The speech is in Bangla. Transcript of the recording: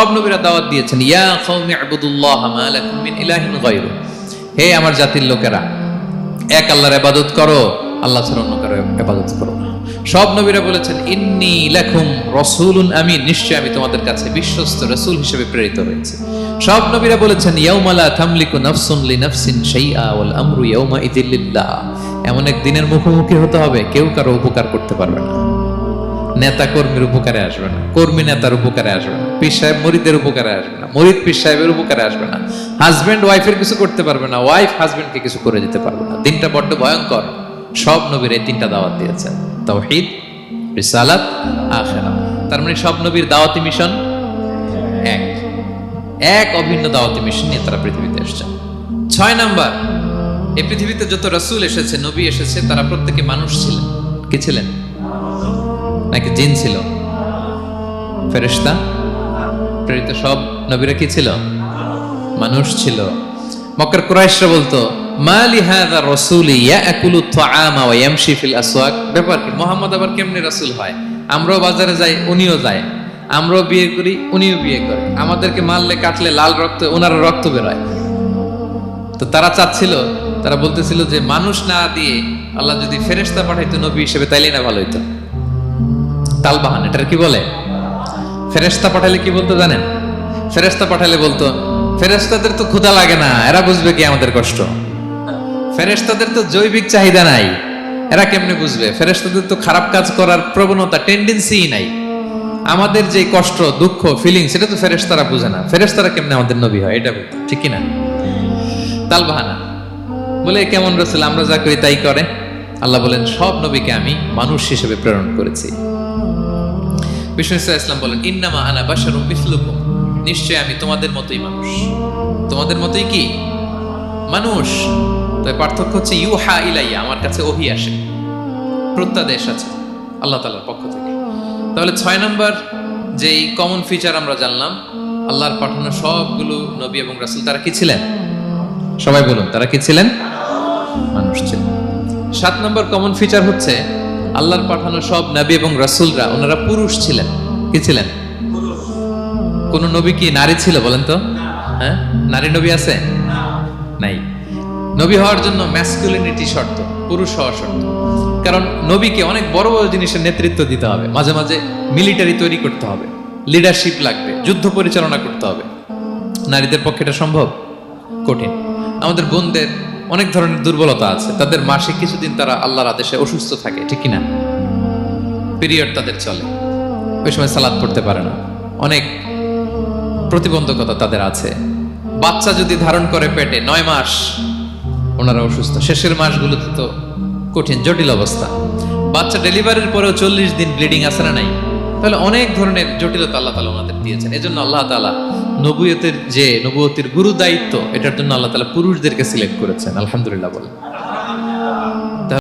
সব নবীরা দাওয়াত দিয়েছেন, ইয়া কওমি ইবুদুল্লাহ মা লাকুম মিন ইলাহিন গায়রু, হে আমার জাতির লোকেরা, এক আল্লাহর ইবাদত করো, আল্লাহ ছাড়া অন্য কারো ইবাদত করো না। সব নবীরা বলেছেন, ইন্নী লাকুম রাসূলুন আমিন, নিশ্চয় আমি তোমাদের কাছে বিশ্বস্ত রাসূল হিসেবে প্রেরিত হয়েছি। সব নবীরা বলেছেন, ইয়াউমা লা তামলিকু নাফসুন লিনাফসিন শাইআ ওয়াল আমরু ইয়াউমা ইযিল লিল্লাহ, এমন এক দিনের মুখোমুখি হতে হবে কেউ কারো উপকার করতে পারবে না। নেতা কর্মীর উপকারে আসবে না, কর্মী নেতার উপকারে আসবে না, পীর সাহেব মুরিদের উপকারে আসবে না, মুরিদ পীর সাহেবের উপকারে আসবে না, হাজবেন্ড ওয়াইফের কিছু করতে পারবে না, ওয়াইফ হাজবেন্ডকে কিছু করে দিতে পারবে না। দিনটা বড্ড ভয়ঙ্কর। সব নবীর এই তিনটা দাওয়াত দিয়েছেন, তাওহীদ, রিসালাত, আখিরাত। তার মানে সব নবীর দাওয়াতি মিশন এক অভিন্ন দাওয়াতি মিশন নিয়ে তারা পৃথিবীতে এসেছেন। 6 নাম্বার, এই পৃথিবীতে যত রাসূল এসেছে, নবী এসেছে, তারা প্রত্যেকে মানুষ ছিলেন। কি ছিলেন? নাকি জিন ছিল? ফেরেশতা? প্রেরিত সব নবীরা কি ছিল? মানুষ ছিল। মক্কার কুরাইশরা বলতো, মা লিহাযা রাসূলি ইয়াকুলু আত-তাআমা ওয়া ইয়ামশি ফিল আসওয়াক, ব্যাপার কি, মুহাম্মদ আবার কেমনে রাসূল হয়? আমরাও বাজারে যাই, উনিও যায়, আমরাও বিয়ে করি, উনিও বিয়ে করে, আমাদেরকে মারলে কাটলে লাল রক্ত, ওনার রক্ত বের হয়। তো তারা চাচ্ছিল, তারা বলতেছিল যে মানুষ না দিয়ে আল্লাহ যদি ফেরেশতা পাঠাইতো নবী হিসেবে, তাইলেই না ভালো হইতো। তালবাহান, এটার কি বলে? ফেরেশতা পাঠালে কি বলতো জানেন? ফেরেশতা পাঠালে বলতো, ফেরেশতাদের তো ক্ষুধা লাগে না, এরা বুঝবে কি আমাদের কষ্ট? ফেরেশতাদের তো জৈবিক চাহিদা নাই, এরা কেমনে বুঝবে? ফেরেশতাদের তো খারাপ কাজ করার প্রবণতা, টেন্ডেন্সি নাই। আমাদের যে কষ্ট, দুঃখ, ফিলিং, সেটা তো ফেরেশতারা বুঝে না। ফেরেশতারা কেমনে আমাদের নবী হয়? এটা বলতো, ঠিক কি না? তালবাহানা বলে, কেমন রাসূল, আমরা যা করি তাই করে। আল্লাহ বলেন, সব নবীকে আমি মানুষ হিসেবে প্রেরণ করেছি। বিষ্ণু ইসলাম বলেন, ইন্নামা আনা বাশারুম মিসলুকুম, নিশ্চয় আমি তোমাদের মতোই মানুষ। তোমাদের মতোই কি মানুষ? তবে পার্থক্য হচ্ছে ইউহা ইলাইয়া, আমার কাছে ওহী আসে, প্রত্যাদেশ আছে আল্লাহ তাআলার পক্ষ থেকে। তাহলে 6 নাম্বার যেই কমন ফিচার আমরা জানলাম, আল্লাহর পাঠানো সবগুলো নবী এবং রাসূল তারা কি ছিলেন? সবাই বলুন, তারা কি ছিলেন? মানুষ ছিলেন। 7 নম্বর কমন ফিচার হচ্ছে, আল্লাহর পাঠানো সব নবী এবং রাসূলরা ওনারা পুরুষ ছিলেন। কি ছিলেন? কোন নবী কি নারী ছিল বলেন তো? হ্যাঁ, নারী নবী আছে? নাই। নবী হওয়ার জন্য ম্যাসকুলিনিটি শর্ত, পুরুষ হওয়া শর্ত। কারণ নবীকে অনেক বড় বড় জিনিসের নেতৃত্ব দিতে হবে, মাঝে মাঝে মিলিটারি তৈরি করতে হবে, লিডারশিপ লাগবে, যুদ্ধ পরিচালনা করতে হবে। নারীদের পক্ষে এটা সম্ভব? কঠিন। আমাদের বোনদের অনেক ধরনের দুর্বলতা আছে, তাদের মাসে কিছুদিন তারা আল্লাহর আদেশে অসুস্থ থাকে, ঠিক কিনা? পিরিয়ড তাদের চলে, ওই সময় সালাত পড়তে পারে না, অনেক প্রতিবন্ধকতা তাদের আছে। বাচ্চা যদি ধারণ করে পেটে 9 মাস, ওনারা অসুস্থ। শেষের মাসগুলোতে তো কঠিন, জটিল অবস্থা। বাচ্চা ডেলিভারির পরেও 40 দিন ব্লিডিং আছে না নাই? তাহলে অনেক ধরনের জটিলতা আল্লাহ তাআলা ওনাদের দিয়েছেন। এজন্য আল্লাহ তাআলা নবুয়তের যে নবুয়তের গুরু দায়িত্ব, এটার জন্য আল্লাহ তাআলা পুরুষদেরকে সিলেক্ট করেছেন। আলহামদুলিল্লাহ বলেন।